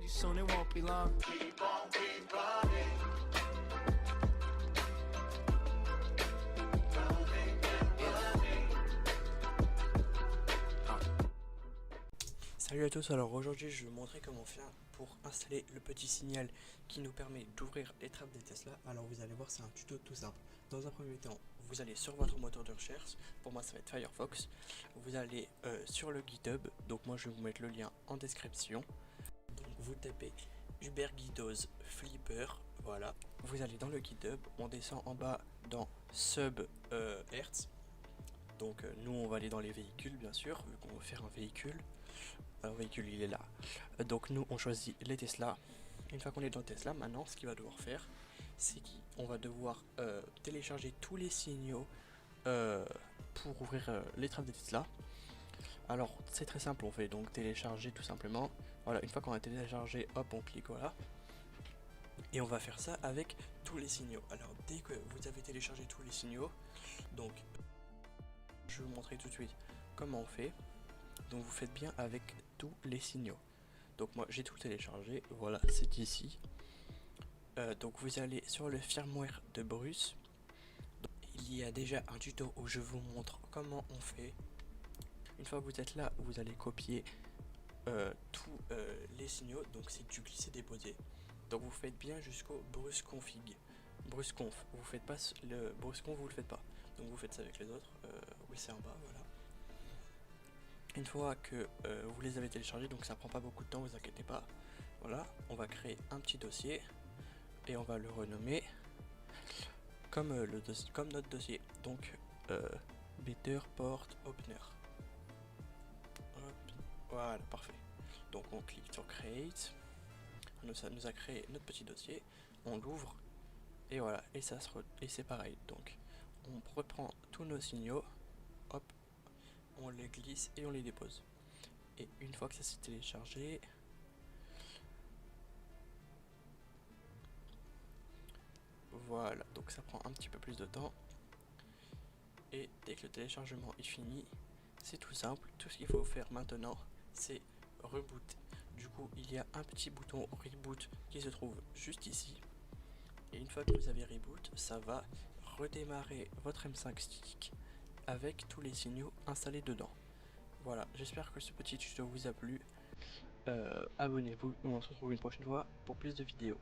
pretty soon, it won't be long. Keep on, keep running. Salut à tous, alors aujourd'hui je vais vous montrer comment faire pour installer le petit signal qui nous permet d'ouvrir les trappes des Tesla. Alors vous allez voir, c'est un tuto tout simple. Dans un premier temps, vous allez sur votre moteur de recherche, pour moi ça va être Firefox. Vous allez sur le GitHub, donc moi je vais vous mettre le lien en description. Donc vous tapez UberGuidos Flipper, voilà. Vous allez dans le GitHub, on descend en bas dans Sub Hertz. Donc nous on va aller dans les véhicules bien sûr, vu qu'on va faire un véhicule. Alors, le véhicule il est là. Donc nous on choisit les Tesla. Une fois qu'on est dans Tesla, maintenant ce qu'il va devoir faire, c'est qu'on va devoir télécharger tous les signaux pour ouvrir les trappes des Tesla. Alors c'est très simple, on fait donc télécharger tout simplement. Voilà, une fois qu'on a téléchargé, hop on clique voilà. Et on va faire ça avec tous les signaux. Alors dès que vous avez téléchargé tous les signaux, donc je vais vous montrer tout de suite comment on fait. Donc vous faites bien avec tous les signaux. Donc moi j'ai tout téléchargé, voilà c'est ici. Donc vous allez sur le firmware de Bruce. Donc, il y a déjà un tuto où je vous montre comment on fait. Une fois que vous êtes là, vous allez copier tous les signaux. Donc c'est du glisser-déposer. Donc vous faites bien jusqu'au Bruce config. Bruce conf, vous faites pas le Bruce conf, vous le faites pas. Donc vous faites ça avec les autres. Oui c'est en bas, voilà. Une fois que vous les avez téléchargés, donc ça prend pas beaucoup de temps, vous inquiétez pas. Voilà, on va créer un petit dossier et on va le renommer comme comme notre dossier. Donc Better Port Opener. Hop, voilà, parfait. Donc on clique sur Create. Ça nous a créé notre petit dossier. On l'ouvre et voilà, et ça et c'est pareil. Donc on reprend tous nos signaux. Hop. On les glisse et on les dépose. Et une fois que ça s'est téléchargé, voilà, donc ça prend un petit peu plus de temps. Et dès que le téléchargement est fini, c'est tout simple. Tout ce qu'il faut faire maintenant, c'est reboot. Du coup, il y a un petit bouton reboot qui se trouve juste ici. Et une fois que vous avez reboot, ça va redémarrer votre M5 stick avec tous les signaux installés dedans. Voilà, j'espère que ce petit tuto vous a plu. Abonnez-vous, on se retrouve une prochaine fois pour plus de vidéos.